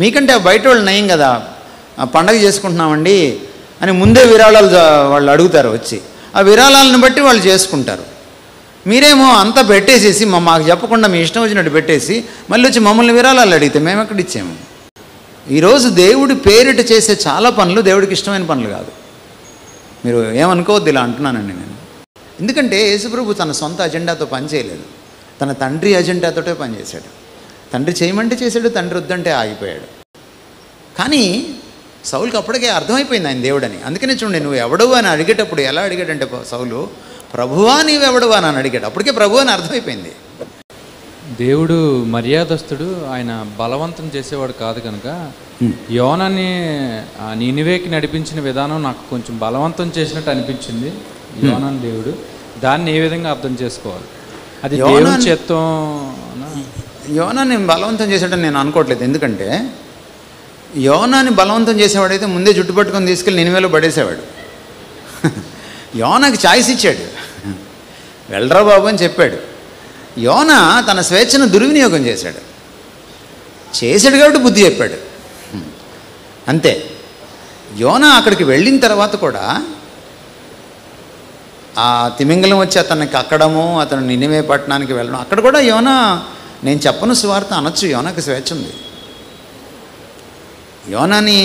మీకంటే బయట వాళ్ళు నయం కదా, పండగ చేసుకుంటున్నామండి అని ముందే విరాళాలు వాళ్ళు అడుగుతారు వచ్చి, ఆ విరాళాలను బట్టి వాళ్ళు చేసుకుంటారు. మీరేమో అంతా పెట్టేసేసి మాకు చెప్పకుండా మీ ఇష్టం వచ్చినట్టు పెట్టేసి మళ్ళీ వచ్చి మమ్మల్ని విరాళాలు అడిగితే మేము ఎక్కడ ఇచ్చాము? ఈరోజు దేవుడి పేరిట చేసే చాలా పనులు దేవుడికి ఇష్టమైన పనులు కాదు. మీరు ఏమనుకోవద్దు ఇలా అంటున్నానండి నేను. ఎందుకంటే యేసుప్రభు తన సొంత అజెండాతో పనిచేయలేదు, తన తండ్రి అజెండాతోటే పనిచేశాడు. తండ్రి చేయమంటే చేశాడు, తండ్రి వద్దంటే ఆగిపోయాడు. కానీ సౌలుకి అప్పటికే అర్థమైపోయింది ఆయన దేవుడని. అందుకనే చూడండి, నువ్వు ఎవడవు అని అడిగేటప్పుడు ఎలా అడిగాడంటే సౌలు, ప్రభువా నీవెవడవా అని అడిగాడు. అప్పటికే ప్రభు అని అర్థమైపోయింది. దేవుడు మర్యాదస్తుడు, ఆయన బలవంతం చేసేవాడు కాదు కనుక యోనాని నినివేకి నడిపించిన విధానం నాకు కొంచెం బలవంతం చేసినట్టు అనిపించింది. యోనాని దేవుడు దాన్ని ఏ విధంగా అర్థం చేసుకోవాలి? అది దేవుని చేత్తో యోనాని బలవంతం చేసేటని నేను అనుకోవట్లేదు. ఎందుకంటే యోనాని బలవంతం చేసేవాడైతే ముందే జుట్టు పట్టుకొని తీసుకెళ్ళి నినివేలో పడేసేవాడు. యోనాకి ఛాయిస్ ఇచ్చాడు, వెళ్ళరా బాబు అని చెప్పాడు. యోనా తన స్వేచ్ఛను దుర్వినియోగం చేశాడు కాబట్టి బుద్ధి చెప్పాడు అంతే. యోనా అక్కడికి వెళ్ళిన తర్వాత కూడా ఆ తిమింగలం వచ్చి అతన్ని కక్కడము, అతను నినివే పట్టణానికి వెళ్ళడం, అక్కడ కూడా యోనా నేను చెప్పను సువార్త అనొచ్చు. యోనాకి స్వేచ్ఛ ఉంది. యోనాని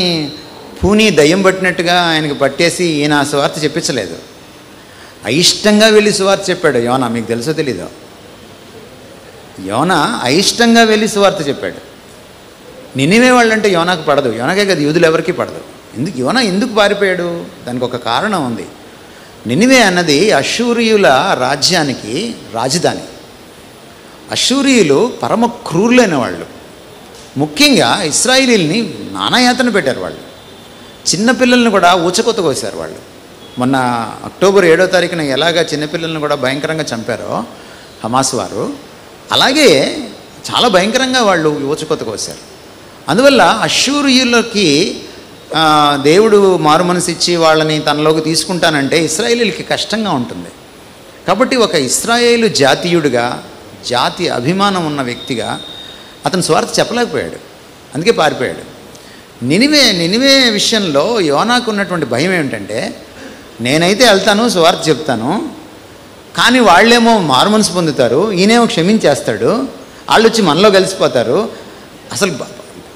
పూని దయ్యం పట్టినట్టుగా ఆయనకి పట్టేసి ఈయన సువార్త చెప్పించలేదు. అయిష్టంగా వెళ్ళి సువార్త చెప్పాడు యోనా. మీకు తెలుసో తెలీదో, యోనా అయిష్టంగా వెళ్ళి సువార్త చెప్పాడు. నినివే వాళ్ళంటే యోనాకు పడదు, యోనాకే కదా యూదులు ఎవరికి పడదు. యోనా ఎందుకు పారిపోయాడు? దానికి ఒక కారణం ఉంది. నినివే అన్నది అష్షూరియుల రాజ్యానికి రాజధాని. అష్షూరియులు పరమ క్రూరులైన వాళ్ళు. ముఖ్యంగా ఇశ్రాయేలీల్ని నానాయాతన పెట్టారు వాళ్ళు. చిన్నపిల్లల్ని కూడా ఊచకొత్త కోసారు వాళ్ళు. మొన్న అక్టోబర్ 7వ తారీఖున ఎలాగా చిన్నపిల్లల్ని కూడా భయంకరంగా చంపారో హమాస్ వారు, అలాగే చాలా భయంకరంగా వాళ్ళు ఊచకొత్త కోసారు. అందువల్ల అష్షూరియులకి దేవుడు మారు మనసు ఇచ్చి వాళ్ళని తనలోకి తీసుకుంటానంటే ఇశ్రాయేలీలకి కష్టంగా ఉంటుంది. కాబట్టి ఒక ఇశ్రాయేలు జాతీయుడిగా, జాతి అభిమానం ఉన్న వ్యక్తిగా అతను సువార్త చెప్పలేకపోయాడు, అందుకే పారిపోయాడు. నినివే విషయంలో యోనాకు ఉన్నటువంటి భయం ఏమిటంటే, నేనైతే వెళ్తాను సువార్త చెప్తాను, కానీ వాళ్ళేమో మారు మనసు పొందుతారు, ఈయనేమో క్షమించేస్తాడు, వాళ్ళు వచ్చి మనలో కలిసిపోతారు. అసలు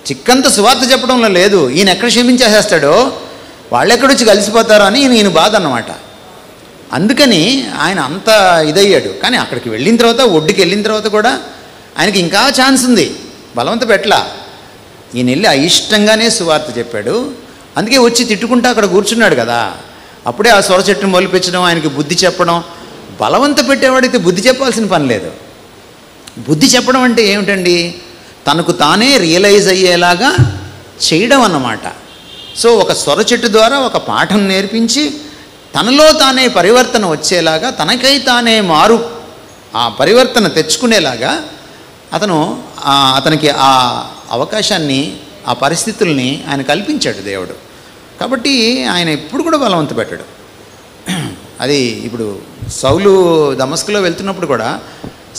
చిక్కంత సువార్త చెప్పడంలో లేదు, ఈయన ఎక్కడ క్షమించేసేస్తాడో వాళ్ళెక్కడొచ్చి కలిసిపోతారో అని ఈయన బాధ అన్నమాట. అందుకని ఆయన అంత ఇదయ్యాడు. కానీ అక్కడికి వెళ్ళిన తర్వాత, ఒడ్డుకి వెళ్ళిన తర్వాత కూడా ఆయనకి ఇంకా ఛాన్స్ ఉంది, బలవంత పెట్టలా. ఈయన వెళ్ళి అయిష్టంగానే సువార్త చెప్పాడు. అందుకే వచ్చి తిట్టుకుంటూ అక్కడ కూర్చున్నాడు కదా. అప్పుడే ఆ సొర చెట్టును మొలిపించడం, ఆయనకి బుద్ధి చెప్పడం. బలవంత పెట్టేవాడైతే బుద్ధి చెప్పాల్సిన పని లేదు. బుద్ధి చెప్పడం అంటే ఏమిటండి? తనకు తానే రియలైజ్ అయ్యేలాగా చేయడం అన్నమాట. సో ఒక సొర చెట్టు ద్వారా ఒక పాఠం నేర్పించి తనలో తానే పరివర్తన వచ్చేలాగా, తనకై తానే ఆ పరివర్తన తెచ్చుకునేలాగా అతనికి ఆ అవకాశాన్ని, ఆ పరిస్థితుల్ని ఆయన కల్పించాడు దేవుడు. కాబట్టి ఆయన ఎప్పుడు కూడా బలవంత పెట్టాడు. అది ఇప్పుడు సౌలు దమస్కులో వెళ్తున్నప్పుడు కూడా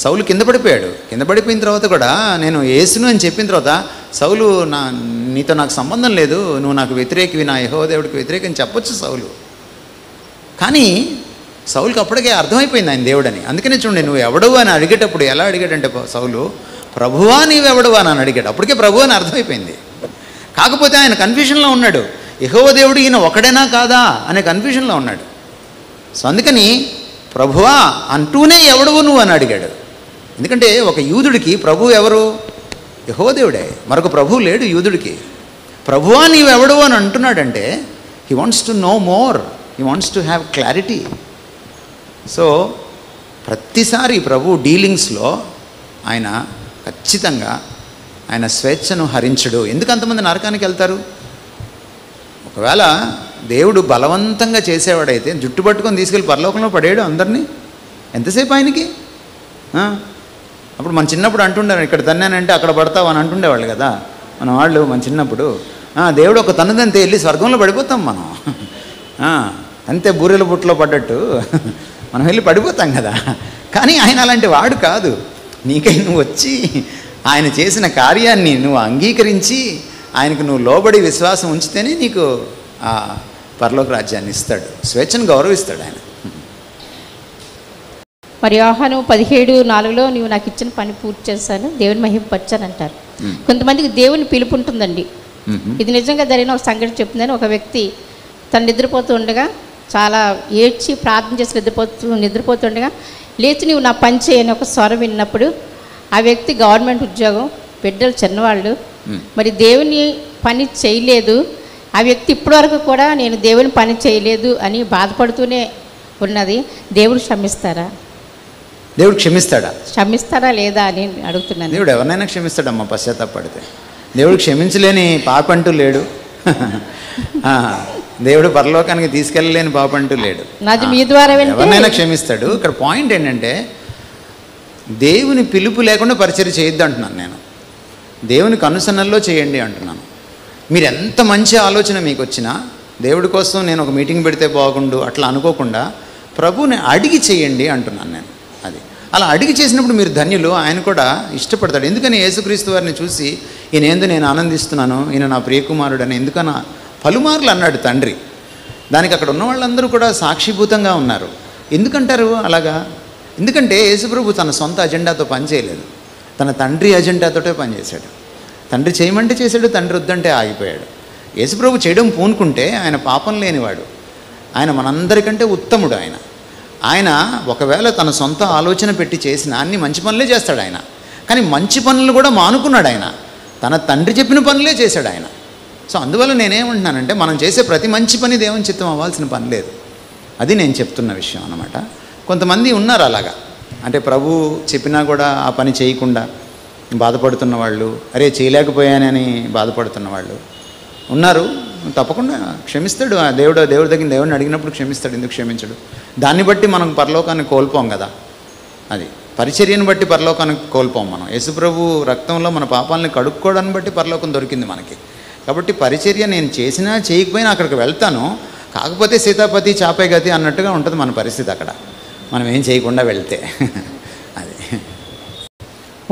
సౌలు కింద పడిపోయాడు. కింద పడిపోయిన తర్వాత కూడా నేను యేసును అని చెప్పిన తర్వాత సౌలు, నీతో నాకు సంబంధం లేదు, నువ్వు నాకు వ్యతిరేకివి, నా యెహోవా దేవుడికి వ్యతిరేకం చెప్పొచ్చు సౌలు. కానీ సౌలుకి అప్పటికే అర్థమైపోయింది ఆయన దేవుడని. అందుకనే చూడండి, నువ్వు ఎవడవు అని అడిగేటప్పుడు ఎలా అడిగాడంటే సౌలు, ప్రభువా నీవెవడవా అని అడిగాడు. అప్పటికే ప్రభు అని అర్థమైపోయింది. కాకపోతే ఆయన కన్ఫ్యూషన్లో ఉన్నాడు. యెహోవా దేవుడు ఈయన ఒకడేనా కాదా అనే కన్ఫ్యూషన్లో ఉన్నాడు. సో అందుకని ప్రభువా అంటూనే ఎవడవు నువ్వు అని అడిగాడు. ఎందుకంటే ఒక యూదుడికి ప్రభు ఎవరు? యెహోవా దేవుడే, మరొక ప్రభువు లేడు యూదుడికి. ప్రభువా నీవెవడవు అని అంటున్నాడంటే he wants to know more, he wants to have clarity. So ప్రతిసారి ప్రభు డీలింగ్స్లో ఆయన ఖచ్చితంగా ఆయన స్వేచ్ఛను హరించడు. ఎందుకు అంతమంది నరకానికి వెళ్తారు? ఒకవేళ దేవుడు బలవంతంగా చేసేవాడైతే జుట్టు పట్టుకొని తీసుకెళ్ళి పరలోకంలో పడేయడు అందరినీ. ఎంతసేపు ఆయనకి? అప్పుడు మన చిన్నప్పుడు అంటుండారు, ఇక్కడ తన్నానంటే అక్కడ పడతావు అని అంటుండేవాళ్ళు కదా మన వాళ్ళు. మన చిన్నప్పుడు దేవుడు ఒక తన్నుదంతే వెళ్ళి స్వర్గంలో పడిపోతాం మనం. అంతే బూరెల బుట్టలో పడ్డట్టు మనం వెళ్ళి పడిపోతాం కదా. కానీ ఆయన అలాంటి వాడు కాదు. నీకై నువ్వు వచ్చి ఆయన చేసిన కార్యాన్ని నువ్వు అంగీకరించి ఆయనకు నువ్వు లోబడి విశ్వాసం ఉంచితేనే నీకు ఆ పరలోక రాజ్యాన్ని ఇస్తాడు, స్వేచ్ఛను గౌరవిస్తాడు ఆయన. మరి యోహాను 17:4 నీవు నాకు ఇచ్చిన పని పూర్తి చేశాను, దేవుని మహిమపరిచాను అంటారు. కొంతమందికి దేవుని పిలుపు ఉంటుందండి. ఇది నిజంగా జరిగిన ఒక సంఘటన చెప్తుందని, ఒక వ్యక్తి తను నిద్రపోతూ ఉండగా చాలా ఏడ్చి ప్రార్థన చేసి నిద్రపోతుండగా లేచి నీవు నా పని చేయని ఒక స్వరం విన్నప్పుడు ఆ వ్యక్తి గవర్నమెంట్ ఉద్యోగం, బిడ్డలు చిన్నవాళ్ళు, మరి దేవుని పని చేయలేదు. ఆ వ్యక్తి ఇప్పటివరకు కూడా నేను దేవుని పని చేయలేదు అని బాధపడుతూనే ఉన్నది. దేవుడు క్షమిస్తారా? దేవుడు క్షమిస్తాడా లేదా అని అడుగుతున్నాను. దేవుడు ఎవరినైనా క్షమిస్తాడమ్మా పశ్చాత్తాపడితే. దేవుడు క్షమించలేని పాప అంటూ లేడు. దేవుడు పరలోకానికి తీసుకెళ్ళలేని పాప అంటూ లేడు. నాది మీ ద్వారా ఎవరినైనా క్షమిస్తాడు. ఇక్కడ పాయింట్ ఏంటంటే దేవుని పిలుపు లేకుండా పరిచర్య చేయొద్దు అంటున్నాను నేను. దేవునికి అనుసరణలో చేయండి అంటున్నాను. మీరు ఎంత మంచి ఆలోచన మీకు వచ్చినా దేవుడి కోసం నేను ఒక మీటింగ్ పెడితే బాగుండు అట్లా అనుకోకుండా ప్రభువుని అడిగి చేయండి అంటున్నాను నేను. అది అలా అడిగి చేసినప్పుడు మీరు ధన్యులు, ఆయన కూడా ఇష్టపడతాడు. ఎందుకని యేసుక్రీస్తు వారిని చూసి ఈయన ఏందో నేను ఆనందిస్తున్నాను, ఈయన నా ప్రియకుమారుడు అని ఎందుకన్నా పలుమార్లు అన్నాడు తండ్రి. దానికి అక్కడ ఉన్న వాళ్ళందరూ కూడా సాక్షిభూతంగా ఉన్నారు. ఎందుకంటారు అలాగా? ఎందుకంటే యేసుప్రభు తన సొంత అజెండాతో పనిచేయలేదు, తన తండ్రి అజెండాతోటే పనిచేశాడు. తండ్రి చేయమంటే చేశాడు, తండ్రి వద్దంటే ఆగిపోయాడు. యేసుప్రభు చేయడం పూనుకుంటే ఆయన పాపం లేనివాడు, ఆయన మనందరికంటే ఉత్తముడు. ఆయన ఒకవేళ తన సొంత ఆలోచన పెట్టి చేసిన అన్ని మంచి పనులే చేస్తాడు ఆయన. కానీ మంచి పనులు కూడా మానుకున్నాడు ఆయన, తన తండ్రి చెప్పిన పనులే చేశాడు ఆయన. సో అందువల్ల నేనేమంటున్నానంటే మనం చేసే ప్రతి మంచి పని దేవుని చిత్తం అవ్వాల్సిన పని లేదు. అది నేను చెప్తున్న విషయం అన్నమాట. కొంతమంది ఉన్నారు అలాగా, అంటే ప్రభు చెప్పినా కూడా ఆ పని చేయకుండా బాధపడుతున్న వాళ్ళు, అరే చేయలేకపోయానని బాధపడుతున్న వాళ్ళు ఉన్నారు. తప్పకుండా క్షమిస్తాడు ఆ దేవుడు. దేవుడి దగ్గర దేవుడిని అడిగినప్పుడు క్షమిస్తాడు, ఎందుకు క్షమించడు? దాన్ని బట్టి మనం పరలోకాన్ని కోల్పోం కదా. అది పరిచర్యను బట్టి పరలోకానికి కోల్పోం మనం. యేసుప్రభు రక్తంలో మన పాపాలని కడుక్కోవడాన్ని బట్టి పరలోకం దొరికింది మనకి. కాబట్టి పరిచర్య నేను చేసినా చేయకపోయినా అక్కడికి వెళ్తాను. కాకపోతే సీతాపతి చాపే గతి అన్నట్టుగా ఉంటుంది మన పరిస్థితి అక్కడ, మనం ఏం చేయకుండా వెళ్తే. అది.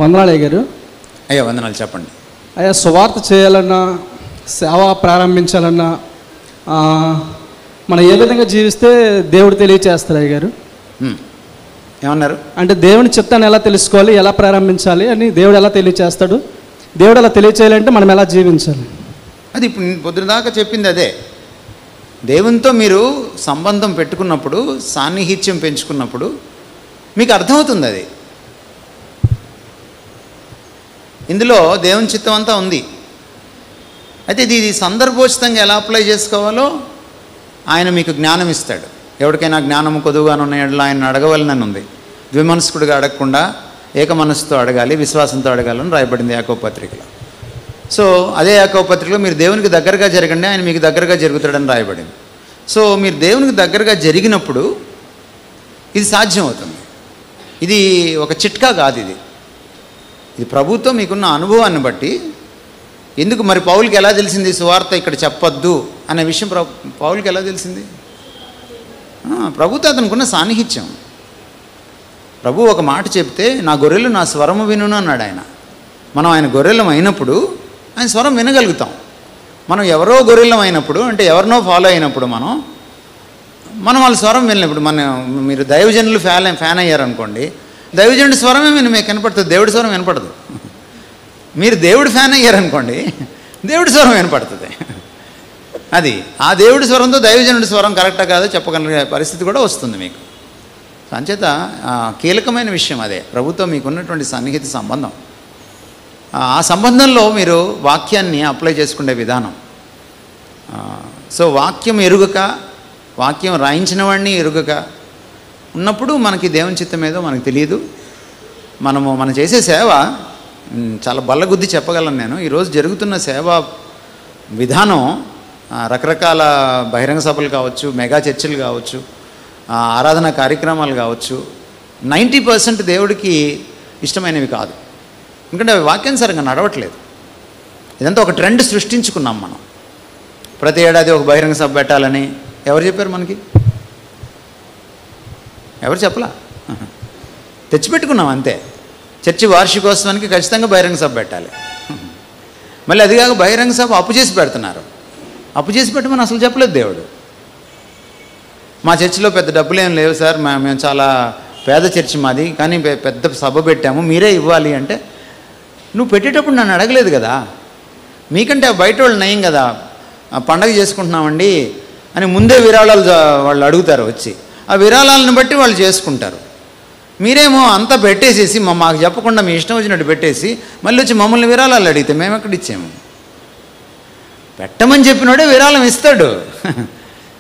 వందనాలు గారు. అయ్యా వందనాలు. చెప్పండి అయ్యా. సువార్త చేయాలన్నా, సేవ ప్రారంభించాలన్నా మనం ఏ విధంగా జీవిస్తే దేవుడు తెలియచేస్తారు అయ్య గారు? ఏమన్నారు? అంటే దేవుని చిత్తాన్ని ఎలా తెలుసుకోవాలి, ఎలా ప్రారంభించాలి అని దేవుడు ఎలా తెలియచేస్తాడు? దేవుడు ఎలా తెలియచేయాలంటే మనం ఎలా జీవించాలి? అది ఇప్పుడు పొద్దున దాకా చెప్పింది అదే. దేవునితో మీరు సంబంధం పెట్టుకున్నప్పుడు, సాన్నిహిత్యం పెంచుకున్నప్పుడు మీకు అర్థమవుతుంది అది. ఇందులో దేవుని చిత్తం అంతా ఉంది. అయితే ఇది సందర్భోచితంగా ఎలా అప్లై చేసుకోవాలో ఆయన మీకు జ్ఞానం ఇస్తాడు. ఎవరికైనా జ్ఞానము కొదువుగాను ఉన్న ఎడల ఆయన అడగవలనని ఉంది. ద్విమనస్కుడిగా అడగకుండా ఏక మనస్సుతో అడగాలి, విశ్వాసంతో అడగాలని రాయబడింది యాకోబు పత్రికలో. సో అదే యాకోబు పత్రికలో మీరు దేవునికి దగ్గరగా జరగండి, ఆయన మీకు దగ్గరగా జరుగుతాడని రాయబడింది. సో మీరు దేవునికి దగ్గరగా జరిగినప్పుడు ఇది సాధ్యం అవుతుంది. ఇది ఒక చిట్కా కాదు, ఇది ప్రభుత్వం మీకున్న అనుభవాన్ని బట్టి. ఎందుకు మరి పౌలుకి ఎలా తెలిసింది సువార్త ఇక్కడ చెప్పొద్దు అనే విషయం? పౌలుకి ఎలా తెలిసింది? ప్రభుతో అతనుకున్న సాన్నిహిత్యం. ప్రభు ఒక మాట చెప్తే నా గొర్రెలు నా స్వరము వినును అన్నాడు ఆయన. మనం ఆయన గొర్రెలం అయినప్పుడు ఆయన స్వరం వినగలుగుతాం. మనం ఎవరో గొర్రెలం అయినప్పుడు, అంటే ఎవరినో ఫాలో అయినప్పుడు మనం వాళ్ళ స్వరం వినలేప్పుడు, మీరు దైవజనులు ఫ్యాన్ అయ్యారనుకోండి, దైవజనుడి స్వరమే మీకు వినపడుతుంది, దేవుడి స్వరం వినపడదు. మీరు దేవుడి ఫ్యాన్ అయ్యారనుకోండి, దేవుడి స్వరం వినపడుతుంది. అది ఆ దేవుడి స్వరంతో దైవజనుడి స్వరం కరెక్టా కాదో చెప్పగలిగే పరిస్థితి కూడా వస్తుంది మీకు. అంచేత కీలకమైన విషయం అదే, ప్రభుత్వం మీకున్నటువంటి సన్నిహిత సంబంధం. ఆ సంబంధంలో మీరు వాక్యాన్ని అప్లై చేసుకునే విధానం. సో వాక్యం ఎరుగక, వాక్యం రాయించిన వాడిని ఎరుగక ఉన్నప్పుడు మనకి దేవుని చిత్తం ఏదో మనకు తెలియదు. మనం చేసే సేవ చాలా బల్లగుద్ది చెప్పగలను నేను. ఈరోజు జరుగుతున్న సేవా విధానం రకరకాల బహిరంగ సభలు కావచ్చు, మెగా చర్చలు కావచ్చు, ఆరాధన కార్యక్రమాలు కావచ్చు, 90% దేవుడికి ఇష్టమైనవి కాదు. ఎందుకంటే అవి వాక్యానుసారంగా నడవట్లేదు. ఇదంతా ఒక ట్రెండ్ సృష్టించుకున్నాం మనం. ప్రతి ఏడాది ఒక బహిరంగ సభ పెట్టాలని ఎవరు చెప్పారు మనకి? ఎవరు చెప్పలా, తెచ్చిపెట్టుకున్నాం అంతే. చర్చి వార్షికోత్సవానికి ఖచ్చితంగా బహిరంగ సభ పెట్టాలి. మళ్ళీ అది కాక బహిరంగ సభ అప్పు చేసి పెడుతున్నారు. అప్పు చేసి పెట్టమని అసలు చెప్పలేదు దేవుడు. మా చర్చిలో పెద్ద డబ్బులు ఏం లేవు సార్, మేము చాలా పేద చర్చి మాది, కానీ పెద్ద సభ పెట్టాము, మీరే ఇవ్వాలి అంటే, నువ్వు పెట్టేటప్పుడు నన్ను అడగలేదు కదా. మీకంటే బయట వాళ్ళు నయం కదా, పండగ చేసుకుంటున్నామండి అని ముందే విరాళాలు వాళ్ళు అడుగుతారు వచ్చి, ఆ విరాళాలను బట్టి వాళ్ళు చేసుకుంటారు. మీరేమో అంతా పెట్టేసేసి మాకు చెప్పకుండా మీ ఇష్టం వచ్చినట్టు పెట్టేసి మళ్ళీ వచ్చి మమ్మల్ని విరాళాలు అడిగితే మేము ఎక్కడ ఇచ్చాము? పెట్టమని చెప్పినోడే విరాళం ఇస్తాడు.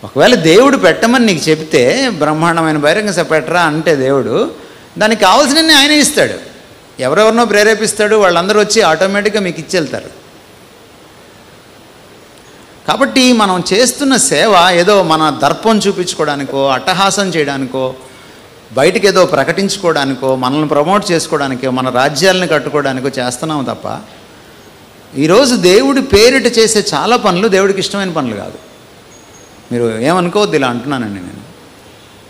ఒకవేళ దేవుడు పెట్టమని నీకు చెప్తే బ్రహ్మాండమైన బహిరంగ సభ పెట్టరా అంటే దేవుడు దానికి కావాల్సినన్ని ఆయన ఇస్తాడు. ఎవరెవరినో ప్రేరేపిస్తాడు, వాళ్ళందరూ వచ్చి ఆటోమేటిక్గా మీకు ఇచ్చేళ్తారు. కాబట్టి మనం చేస్తున్న సేవ ఏదో మన దర్పం చూపించుకోవడానికో, అట్టహాసం చేయడానికో, బయటికి ఏదో ప్రకటించుకోవడానికో, మనల్ని ప్రమోట్ చేసుకోవడానికో, మన రాజ్యాలను కట్టుకోవడానికో చేస్తున్నాము తప్ప, ఈరోజు దేవుడి పేరిట చేసే చాలా పనులు దేవుడికి ఇష్టమైన పనులు కాదు. మీరు ఏమనుకోవద్దు ఇలా అంటున్నానండి నేను.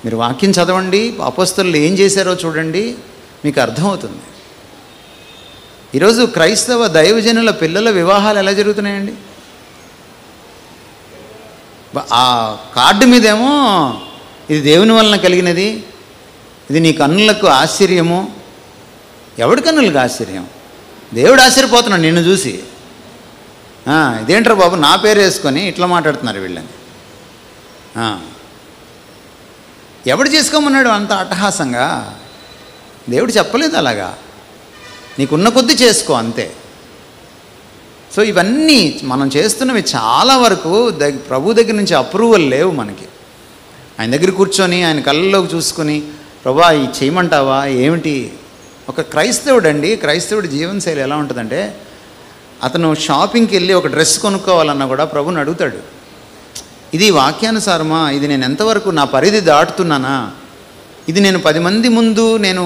మీరు వాక్యం చదవండి, అపొస్తలులు ఏం చేశారో చూడండి, మీకు అర్థమవుతుంది. ఈరోజు క్రైస్తవ దైవజనుల పిల్లల వివాహాలు ఎలా జరుగుతున్నాయండి? ఆ కార్డు మీదేమో ఇది దేవుని వలన కలిగినది, ఇది నీ కన్నులకు ఆశ్చర్యము. ఎవడి కన్నులకు ఆశ్చర్యం? దేవుడు ఆశ్చర్యపోతున్నాడు నిన్ను చూసి. ఇదేంట్రా బాబు నా పేరు వేసుకొని ఇట్లా మాట్లాడుతున్నారు వీళ్ళని. ఎవడు చేసుకోమన్నాడు అంత అట్టహాసంగా? దేవుడు చెప్పలేదు అలాగా. నీకున్న కొద్దీ చేసుకో అంతే. సో ఇవన్నీ మనం చేస్తున్నవి చాలా వరకు ప్రభు దగ్గర నుంచి అప్రూవల్ లేవు మనకి. ఆయన దగ్గర కూర్చొని ఆయన కళ్ళలోకి చూసుకొని, ప్రభా ఇది చేయమంటావా ఏమిటి? ఒక క్రైస్తవుడు అండి, క్రైస్తవుడి జీవనశైలి ఎలా ఉంటుందంటే, అతను షాపింగ్కి వెళ్ళి ఒక డ్రెస్ కొనుక్కోవాలన్నా కూడా ప్రభుని అడుగుతాడు, ఇది వాక్యానుసారమా? ఇది నేను ఎంతవరకు నా పరిధి దాటుతున్నానా? ఇది నేను 10 మంది ముందు నేను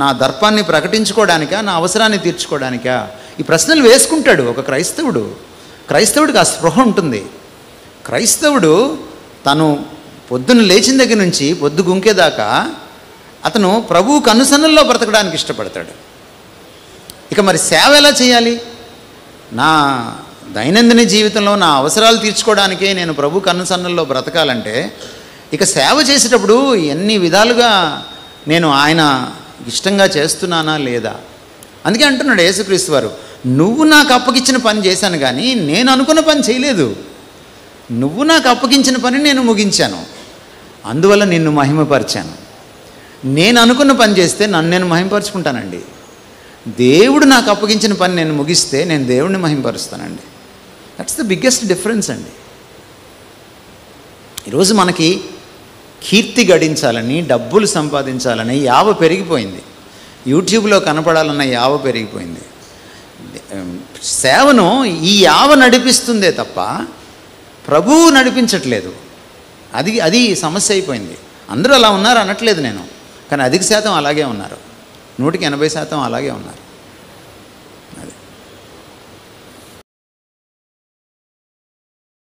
నా దర్పాన్ని ప్రకటించుకోవడానికా, నా అవసరాన్ని తీర్చుకోవడానికా? ఈ ప్రశ్నలు వేసుకుంటాడు ఒక క్రైస్తవుడు. క్రైస్తవుడికి ఆ స్పృహ ఉంటుంది. క్రైస్తవుడు తను పొద్దున్న లేచిన దగ్గర నుంచి పొద్దు గుంకేదాకా అతను ప్రభువుకు అనుసరణలో బ్రతకడానికి ఇష్టపడతాడు. ఇక మరి సేవ ఎలా చేయాలి? నా దైనందిన జీవితంలో నా అవసరాలు తీర్చుకోవడానికే నేను ప్రభువుకు అనుసరణలో బ్రతకాలంటే, ఇక సేవ చేసేటప్పుడు ఎన్ని విధాలుగా నేను ఆయన ఇష్టంగా చేస్తున్నానా లేదా? అందుకే అంటున్నాడు యేసుక్రీస్తు వారు, నువ్వు నాకు అప్పగించిన పని చేశాను కానీ నేను అనుకున్న పని చేయలేదు. నువ్వు నాకు అప్పగించిన పని నేను ముగించాను, అందువల్ల నిన్ను మహిమపరిచాను. నేను అనుకున్న పని చేస్తే నన్ను నేను మహిమపరుచుకుంటానండి. దేవుడు నాకు అప్పగించిన పని నేను ముగిస్తే నేను దేవుడిని మహిమపరుస్తానండి. దట్స్ ద బిగ్గెస్ట్ డిఫరెన్స్ అండి. ఈరోజు మనకి కీర్తి గడించాలని, డబ్బులు సంపాదించాలని యావ పెరిగిపోయింది. యూట్యూబ్లో కనపడాలన్న యావ పెరిగిపోయింది. సేవను ఈ యావ నడిపిస్తుందే తప్ప ప్రభువు నడిపించట్లేదు. అది సమస్య అయిపోయింది. అందరూ అలా ఉన్నారు అనట్లేదు నేను, కానీ అధిక శాతం అలాగే ఉన్నారు. 100% అలాగే ఉన్నారు.